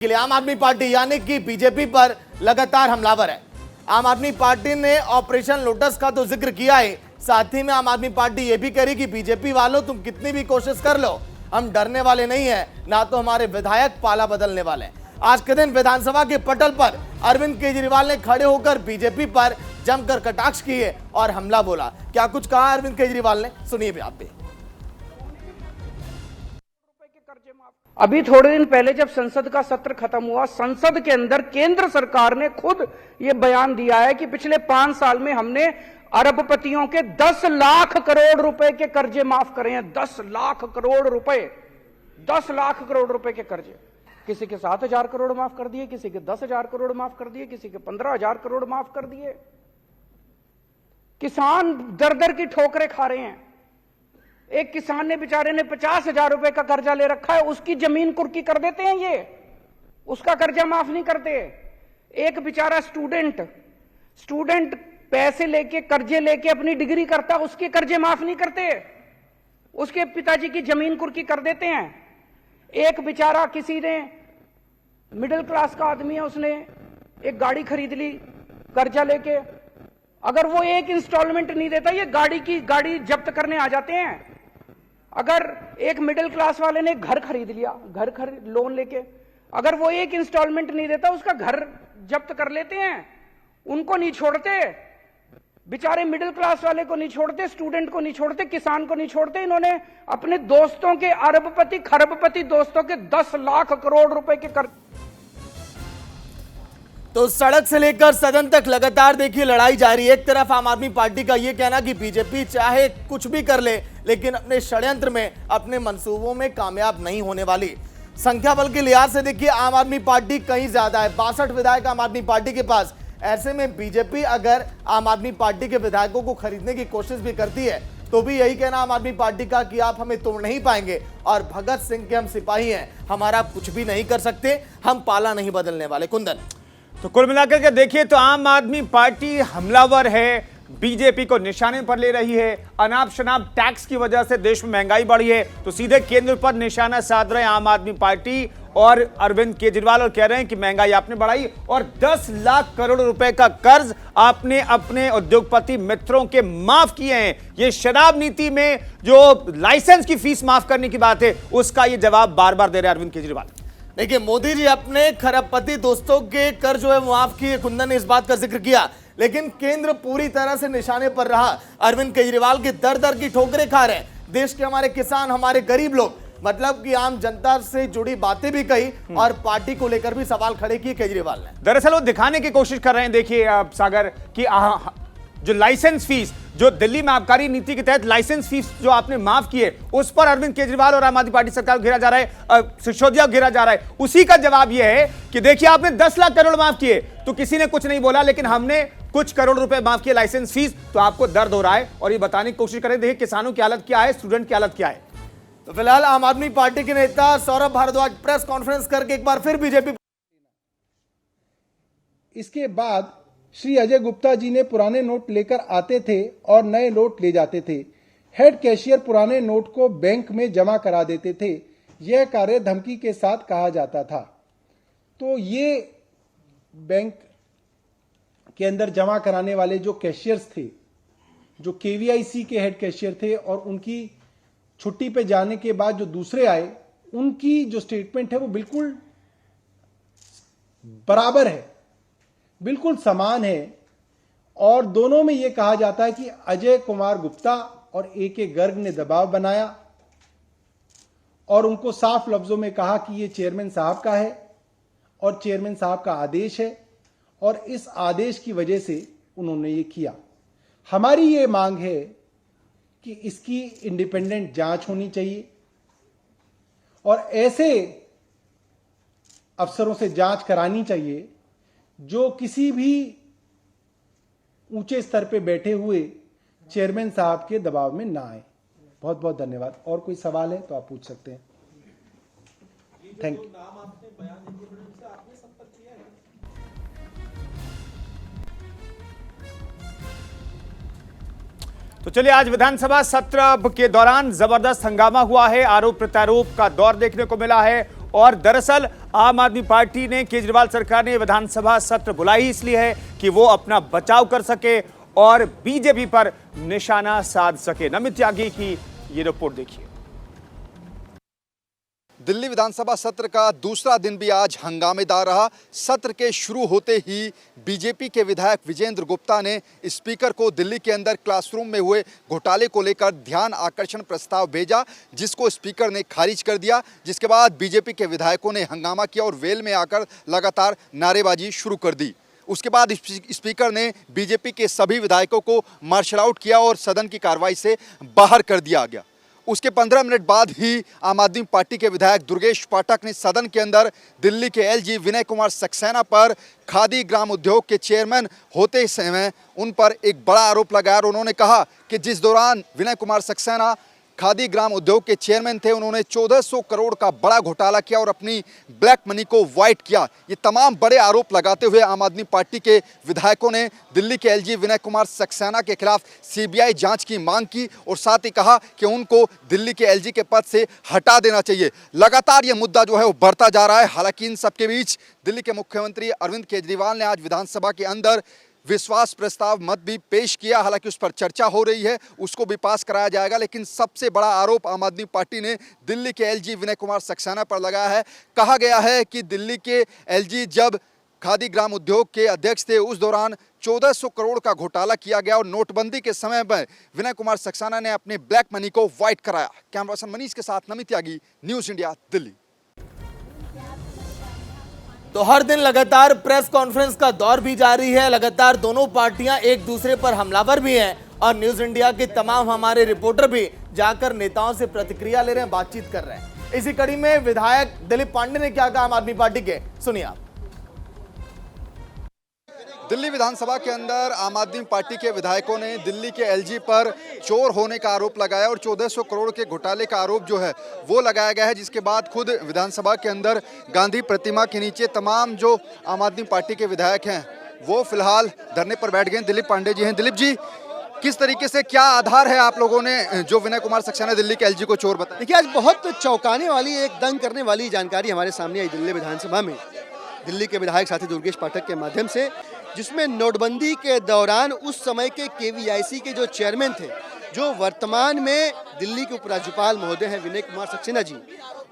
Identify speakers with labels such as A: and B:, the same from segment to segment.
A: के लिए आम आदमी पार्टी यानी कि बीजेपी पर लगातार हमलावर है। आम आदमी पार्टी ने ऑपरेशन लोटस का तो जिक्र किया है, साथ ही में आम आदमी पार्टी यह भी करी कि बीजेपी वालों तुम कितनी भी कोशिश कर लो, हम डरने वाले नहीं है, ना तो हमारे विधायक पाला बदलने वाले हैं। आज के दिन विधानसभा के पटल पर अरविंद केजरीवाल ने खड़े होकर बीजेपी पर जमकर कटाक्ष किए और हमला बोला। क्या कुछ कहा अरविंद केजरीवाल ने, सुनिए भी आप भी।
B: अभी थोड़े दिन पहले जब संसद का सत्र खत्म हुआ, संसद के अंदर केंद्र सरकार ने खुद ये बयान दिया है कि पिछले 5 साल में हमने अरबपतियों के 10 लाख करोड़ रुपए के कर्जे माफ करे हैं। 10 लाख करोड़ रुपए, 10 लाख करोड़ रुपए के कर्जे। किसी के 7,000 करोड़ माफ कर दिए, किसी के 10,000 करोड़ माफ कर दिए, किसी के 15,000 करोड़ माफ कर दिए। किसान दर दर की ठोकरें खा रहे हैं। एक किसान ने बेचारे ने 50,000 रुपए का कर्जा ले रखा है, उसकी जमीन कुर्की कर देते हैं ये, उसका कर्जा माफ नहीं करते। एक बेचारा स्टूडेंट पैसे लेके कर्जे लेके अपनी डिग्री करता, उसके कर्जे माफ नहीं करते, उसके पिताजी की जमीन कुर्की कर देते हैं। एक बेचारा किसी ने मिडिल क्लास का आदमी है, उसने एक गाड़ी खरीद ली कर्जा लेके, अगर वो एक इंस्टॉलमेंट नहीं देता ये गाड़ी जब्त करने आ जाते हैं। अगर एक मिडिल क्लास वाले ने घर खरीद लिया, लोन लेके, अगर वो एक इंस्टॉलमेंट नहीं देता उसका घर जब्त कर लेते हैं। उनको नहीं छोड़ते, बेचारे मिडिल क्लास वाले को नहीं छोड़ते, स्टूडेंट को नहीं छोड़ते, किसान को नहीं छोड़ते। इन्होंने अपने दोस्तों के अरबपति खरबपति दोस्तों के 10 लाख करोड़ रुपए के कर।
A: तो सड़क से लेकर सदन तक लगातार देखिए लड़ाई जारी है। एक तरफ आम आदमी पार्टी का यह कहना कि बीजेपी चाहे कुछ भी कर ले, लेकिन अपने षड्यंत्र में, अपने मंसूबों में कामयाब नहीं होने वाली। संख्या बल के लिहाज से देखिए आम आदमी पार्टी कहीं ज्यादा है, 62 विधायक आम आदमी पार्टी के पास। ऐसे में बीजेपी अगर आम आदमी पार्टी के विधायकों को खरीदने की कोशिश भी करती है तो भी यही कहना आम आदमी पार्टी का कि आप हमें तोड़ नहीं पाएंगे और भगत सिंह के हम सिपाही हैं, हमारा कुछ भी नहीं कर सकते, हम पाला नहीं बदलने वाले। कुंदन,
C: तो कुल मिलाकर के देखिए तो आम आदमी पार्टी हमलावर है, बीजेपी को निशाने पर ले रही है। अनाप शनाप टैक्स की वजह से देश में महंगाई बढ़ी है, तो सीधे केंद्र पर निशाना साध रहे हैं आम आदमी पार्टी और अरविंद केजरीवाल, और कह रहे हैं कि महंगाई आपने बढ़ाई और 10 लाख करोड़ रुपए का कर्ज आपने अपने उद्योगपति मित्रों के माफ किए हैं। ये शराब नीति में जो लाइसेंस की फीस माफ करने की बात है, उसका ये जवाब बार बार दे रहे हैं अरविंद केजरीवाल।
A: देखिए मोदी जी अपने खरबपति दोस्तों के कर्ज जो है माफ किए, कुंदन ने इस बात का जिक्र किया, लेकिन केंद्र पूरी तरह से निशाने पर रहा। अरविंद केजरीवाल की दर दर की ठोकरें खा रहे हैं। देश के हमारे किसान, हमारे गरीब लोग, मतलब कि आम जनता से जुड़ी बातें भी कही और पार्टी को लेकर भी सवाल खड़े किए केजरीवाल ने।
C: दरअसल वो दिखाने की कोशिश कर रहे हैं, देखिए सागर की जो लाइसेंस फीस, जो दिल्ली में आबकारी नीति के तहत लाइसेंस फीस जो आपने माफ किए, उस पर अरविंद केजरीवाल और आम आदमी पार्टी सरकार को घेरा जा रहा है, सिसोदिया को घेरा जा रहा है। उसी का जवाब यह है कि देखिए आपने 10 लाख करोड़ माफ किए तो किसी ने कुछ नहीं बोला, लेकिन हमने कुछ करोड़ रुपए माफ किए लाइसेंस फीस, तो आपको दर्द हो रहा है। और ये बताने की कोशिश करें, देखिए किसानों की हालत क्या है, स्टूडेंट की हालत क्या है।
A: तो फिलहाल आम आदमी पार्टी के नेता सौरभ भारद्वाज प्रेस कॉन्फ्रेंस करके एक बार फिर बीजेपी।
D: इसके बाद श्री अजय गुप्ता जी ने पुराने नोट लेकर आते थे और नए नोट ले जाते थे। हेड कैशियर पुराने नोट को बैंक में जमा करा देते थे। यह कार्य धमकी के साथ कहा जाता था। तो ये बैंक के अंदर जमा कराने वाले जो कैशियर्स थे, जो केवीआईसी के हेड कैशियर थे, और उनकी छुट्टी पे जाने के बाद जो दूसरे आए, उनकी जो स्टेटमेंट है वो बिल्कुल बराबर है, बिल्कुल समान है। और दोनों में यह कहा जाता है कि अजय कुमार गुप्ता और ए.के. गर्ग ने दबाव बनाया और उनको साफ लफ्जों में कहा कि यह चेयरमैन साहब का है और चेयरमैन साहब का आदेश है, और इस आदेश की वजह से उन्होंने ये किया। हमारी ये मांग है कि इसकी इंडिपेंडेंट जांच होनी चाहिए और ऐसे अफसरों से जांच करानी चाहिए जो किसी भी ऊंचे स्तर पे बैठे हुए चेयरमैन साहब के दबाव में ना आए। बहुत बहुत धन्यवाद। और कोई सवाल है तो आप पूछ सकते हैं। Thank you.
C: तो चलिए, आज विधानसभा सत्र के दौरान जबरदस्त हंगामा हुआ है, आरोप प्रत्यारोप का दौर देखने को मिला है और दरअसल आम आदमी पार्टी ने, केजरीवाल सरकार ने विधानसभा सत्र बुलाई इसलिए है कि वो अपना बचाव कर सके और बीजेपी पर निशाना साध सके। नमित त्यागी की ये रिपोर्ट देखिए।
E: दिल्ली विधानसभा सत्र का दूसरा दिन भी आज हंगामेदार रहा। सत्र के शुरू होते ही बीजेपी के विधायक विजेंद्र गुप्ता ने स्पीकर को दिल्ली के अंदर क्लासरूम में हुए घोटाले को लेकर ध्यान आकर्षण प्रस्ताव भेजा, जिसको स्पीकर ने खारिज कर दिया। जिसके बाद बीजेपी के विधायकों ने हंगामा किया और वेल में आकर लगातार नारेबाजी शुरू कर दी। उसके बाद स्पीकर ने बीजेपी के सभी विधायकों को मार्शल आउट किया और सदन की कार्रवाई से बाहर कर दिया गया। उसके 15 मिनट बाद ही आम आदमी पार्टी के विधायक दुर्गेश पाठक ने सदन के अंदर दिल्ली के एलजी विनय कुमार सक्सेना पर खादी ग्राम उद्योग के चेयरमैन होते समय उन पर एक बड़ा आरोप लगाया और उन्होंने कहा कि जिस दौरान विनय कुमार सक्सेना खादी ग्राम उद्योग के चेयरमैन थे, उन्होंने 1400 करोड़ का बड़ा घोटाला किया और अपनी ब्लैक मनी को वाइट किया। ये तमाम बड़े आरोप लगाते हुए आम आदमी पार्टी के विधायकों ने दिल्ली के एलजी विनय कुमार सक्सेना के खिलाफ सीबीआई जांच की मांग की और साथ ही कहा कि उनको दिल्ली के एलजी के पद से हटा देना चाहिए। लगातार ये मुद्दा जो है वो बढ़ता जा रहा है। हालांकि इन सबके बीच दिल्ली के मुख्यमंत्री अरविंद केजरीवाल ने आज विधानसभा के अंदर विश्वास प्रस्ताव मत भी पेश किया। हालांकि उस पर चर्चा हो रही है, उसको भी पास कराया जाएगा। लेकिन सबसे बड़ा आरोप आम आदमी पार्टी ने दिल्ली के एलजी विनय कुमार सक्सेना पर लगाया है। कहा गया है कि दिल्ली के एलजी जब खादी ग्राम उद्योग के अध्यक्ष थे, उस दौरान 1400 करोड़ का घोटाला किया गया और नोटबंदी के समय में विनय कुमार सक्सेना ने अपने ब्लैक मनी को व्हाइट कराया। कैमरा पर्सन मनीष के साथ नमित त्यागी, न्यूज इंडिया, दिल्ली।
A: तो हर दिन लगातार प्रेस कॉन्फ्रेंस का दौर भी जारी है। लगातार दोनों पार्टियां एक दूसरे पर हमलावर भी हैं और न्यूज इंडिया के तमाम हमारे रिपोर्टर भी जाकर नेताओं से प्रतिक्रिया ले रहे हैं, बातचीत कर रहे हैं। इसी कड़ी में विधायक दिलीप पांडे ने क्या कहा आम आदमी पार्टी के, सुनिए आप।
E: दिल्ली विधानसभा के अंदर आम आदमी पार्टी के विधायकों ने दिल्ली के एलजी पर चोर होने का आरोप लगाया और 1400 करोड़ के घोटाले का आरोप जो है वो लगाया गया है। जिसके बाद खुद विधानसभा के अंदर गांधी प्रतिमा के नीचे तमाम जो आम आदमी पार्टी के विधायक हैं वो फिलहाल धरने पर बैठ गए। दिलीप पांडे जी हैं। दिलीप जी, किस तरीके से, क्या आधार है आप लोगों ने जो विनय कुमार सक्सेना दिल्ली के एलजी को चोर बताया?
F: देखिए, आज बहुत चौंकाने वाली, एक दंग करने वाली जानकारी हमारे सामने आई दिल्ली विधानसभा में, दिल्ली के विधायक साथी दुर्गेश पाठक के माध्यम से, जिसमें नोटबंदी के दौरान उस समय के केवीआईसी के जो चेयरमैन थे, जो वर्तमान में दिल्ली के उपराज्यपाल महोदय हैं विनय कुमार सक्सेना जी,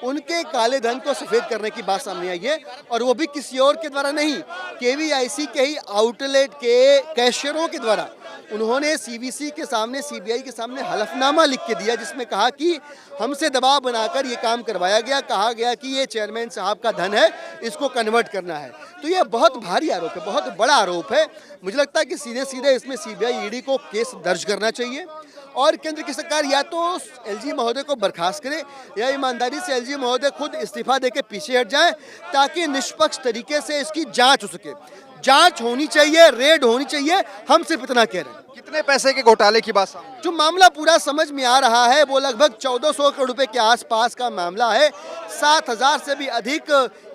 F: उनके काले धन को सफेद करने की बात सामने आई है। और वो भी किसी और के द्वारा नहीं, केवीआईसी के ही आउटलेट के कैशियरों के द्वारा उन्होंने सीवीसी के सामने, सीबीआई के सामने हलफनामा लिख के दिया, जिसमें कहा कि हमसे दबाव बनाकर ये काम करवाया गया। कहा गया कि ये चेयरमैन साहब का धन है, इसको कन्वर्ट करना है। तो ये बहुत भारी आरोप है, बहुत बड़ा आरोप है। मुझे लगता है कि सीधे सीधे इसमें सीबीआई, ईडी को केस दर्ज करना चाहिए और केंद्र की सरकार या तो एलजी महोदय को बर्खास्त करे या ईमानदारी से एलजी महोदय खुद इस्तीफा देके पीछे हट जाए, ताकि निष्पक्ष तरीके से इसकी जांच हो सके। जांच होनी चाहिए, रेड होनी चाहिए। हम सिर्फ इतना कह रहे हैं।
E: कितने पैसे के घोटाले की बात सामने?
F: जो मामला पूरा समझ में आ रहा है वो लगभग 1400 करोड़ रुपए के आसपास का मामला है। 7000 से भी अधिक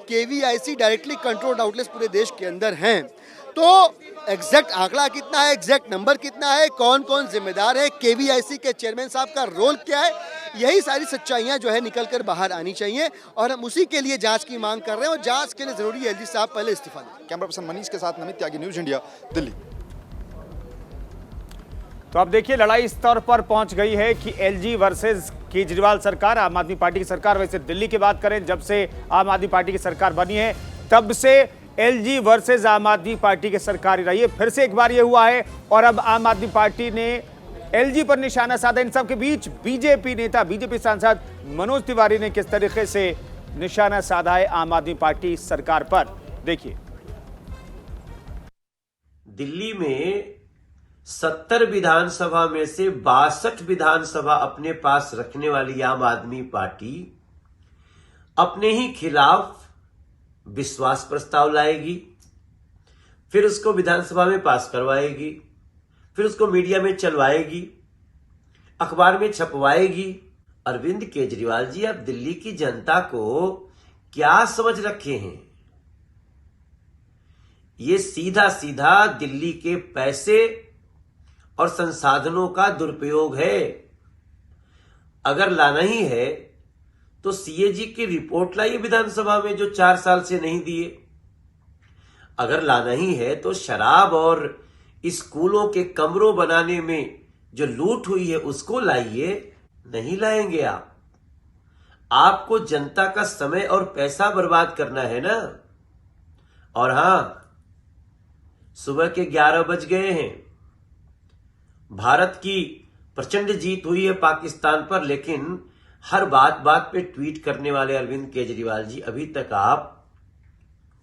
F: केवीआईसी डायरेक्टली कंट्रोल्ड आउटलेट्स पूरे देश के अंदर हैं। तो एग्जैक्ट आंकड़ा कितना है, एग्जैक्ट नंबर कितना है, कौन कौन जिम्मेदार है, केवीआईसी के चेयरमैन साहब का रोल क्या है, यही सारी सच्चाइयां जो है निकल कर बाहर आनी चाहिए और हम उसी के लिए जांच की मांग कर रहे हैं और जांच के लिए जरूरी है एलजी साहब पहले इस्तीफा दें।
E: कैमरा पर्सन मनीष के साथ नमित त्यागी, न्यूज इंडिया, दिल्ली।
C: तो अब देखिए, लड़ाई इस स्तर पर पहुंच गई है कि एलजी वर्सेस केजरीवाल सरकार, आम आदमी पार्टी की सरकार। वैसे दिल्ली की बात करें, जब से आम आदमी पार्टी की सरकार बनी है तब से एलजी वर्सेस आम आदमी पार्टी की सरकार ही रही है। फिर से एक बार ये हुआ है और अब आम आदमी पार्टी ने एलजी पर निशाना साधा। इन सब के बीच बीजेपी नेता, बीजेपी सांसद मनोज तिवारी ने किस तरीके से निशाना साधा है आम आदमी पार्टी सरकार पर, देखिए।
G: दिल्ली में 70 विधानसभा में से 62 विधानसभा अपने पास रखने वाली आम आदमी पार्टी अपने ही खिलाफ विश्वास प्रस्ताव लाएगी, फिर उसको विधानसभा में पास करवाएगी, फिर उसको मीडिया में चलवाएगी, अखबार में छपवाएगी। अरविंद केजरीवाल जी, अब दिल्ली की जनता को क्या समझ रखे हैं? ये सीधा सीधा दिल्ली के पैसे और संसाधनों का दुरुपयोग है। अगर लाना ही है तो सीएजी की रिपोर्ट लाइए विधानसभा में, जो 4 साल से नहीं दिए। अगर लाना ही है तो शराब और स्कूलों के कमरों बनाने में जो लूट हुई है उसको लाइए। नहीं लाएंगे आपको जनता का समय और पैसा बर्बाद करना है ना। और हां, सुबह के 11 बज गए हैं। भारत की प्रचंड जीत हुई है पाकिस्तान पर, लेकिन हर बात बात पे ट्वीट करने वाले अरविंद केजरीवाल जी, अभी तक आप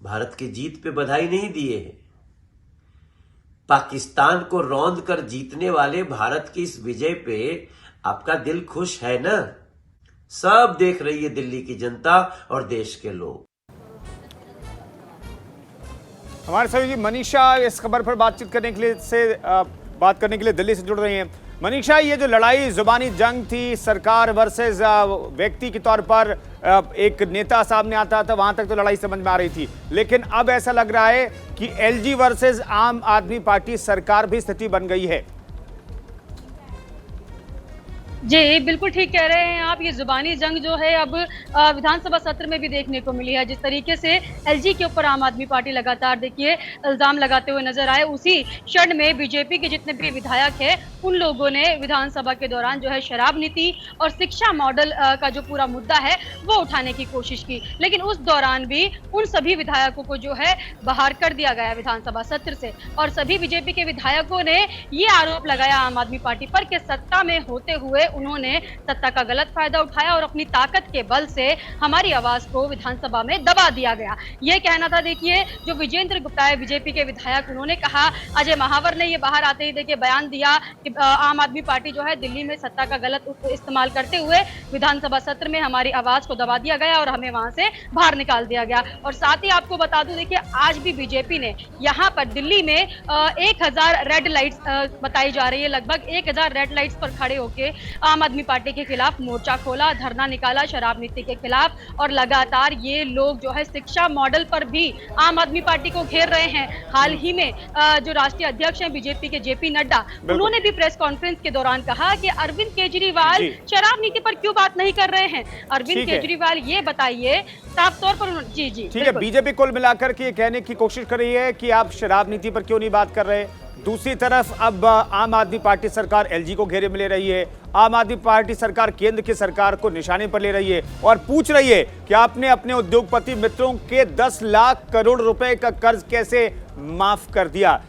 G: भारत की जीत पे बधाई नहीं दिए हैं। पाकिस्तान को रौंद कर जीतने वाले भारत की इस विजय पे आपका दिल खुश है ना? सब देख रही है दिल्ली की जनता और देश के लोग।
C: हमारे सहयोगी मनीषा इस खबर पर बातचीत करने के लिए दिल्ली से जुड़ रही हैं। मनीषा, ये जो लड़ाई जुबानी जंग थी, सरकार वर्सेस व्यक्ति के तौर पर एक नेता सामने आता था, वहां तक तो लड़ाई समझ में आ रही थी, लेकिन अब ऐसा लग रहा है कि एलजी वर्सेस आम आदमी पार्टी सरकार भी स्थिति बन गई है।
H: जी, बिल्कुल ठीक कह रहे हैं आप। ये जुबानी जंग जो है अब विधानसभा सत्र में भी देखने को मिली है। जिस तरीके से एलजी के ऊपर आम आदमी पार्टी लगातार देखिए इल्जाम लगाते हुए नजर आए, उसी क्षण में बीजेपी के जितने भी विधायक हैं उन लोगों ने विधानसभा के दौरान जो है शराब नीति और शिक्षा मॉडल का जो पूरा मुद्दा है वो उठाने की कोशिश की, लेकिन उस दौरान भी उन सभी विधायकों को जो है बाहर कर दिया गया विधानसभा सत्र से। और सभी बीजेपी के विधायकों ने ये आरोप लगाया आम आदमी पार्टी पर कि सत्ता में होते हुए उन्होंने सत्ता का गलत फायदा उठाया और अपनी ताकत के बल से हमारी आवाज को विधानसभा में दबा दिया गया। ये कहना था। देखिए, जो विजेंद्र गुप्ता है बीजेपी के विधायक, उन्होंने कहा, अजय महावर ने ये बाहर आते ही देखिए बयान दिया कि आम आदमी पार्टी जो है दिल्ली में सत्ता का गलत इस्तेमाल करते हुए विधानसभा सत्र में हमारी आवाज को दबा दिया गया और हमें वहां से बाहर निकाल दिया गया। और साथ ही आपको बता दूं, देखिए आज भी बीजेपी ने यहाँ पर दिल्ली में 1000 रेड लाइट्स बताई जा रही है, लगभग 1000 रेड लाइट्स पर खड़े होकर आम आदमी पार्टी के खिलाफ मोर्चा खोला, धरना निकाला शराब नीति के खिलाफ। और लगातार ये लोग जो है शिक्षा मॉडल पर भी आम आदमी पार्टी को घेर रहे हैं। हाल ही में जो राष्ट्रीय अध्यक्ष हैं बीजेपी के जेपी नड्डा, उन्होंने भी प्रेस कॉन्फ्रेंस के दौरान कहा कि अरविंद केजरीवाल शराब नीति पर क्यों बात नहीं कर रहे हैं। अरविंद केजरीवाल ये बताइए साफ तौर पर। जी ठीक है,
C: बीजेपी कुल मिलाकर के कहने की कोशिश कर रही है कि आप शराब नीति पर क्यों नहीं बात कर रहे। दूसरी तरफ अब आम आदमी पार्टी सरकार एलजी को घेरे में ले रही है। आम आदमी पार्टी सरकार केंद्र की सरकार को निशाने पर ले रही है और पूछ रही है कि आपने अपने उद्योगपति मित्रों के 10 लाख करोड़ रुपए का कर्ज कैसे माफ कर दिया।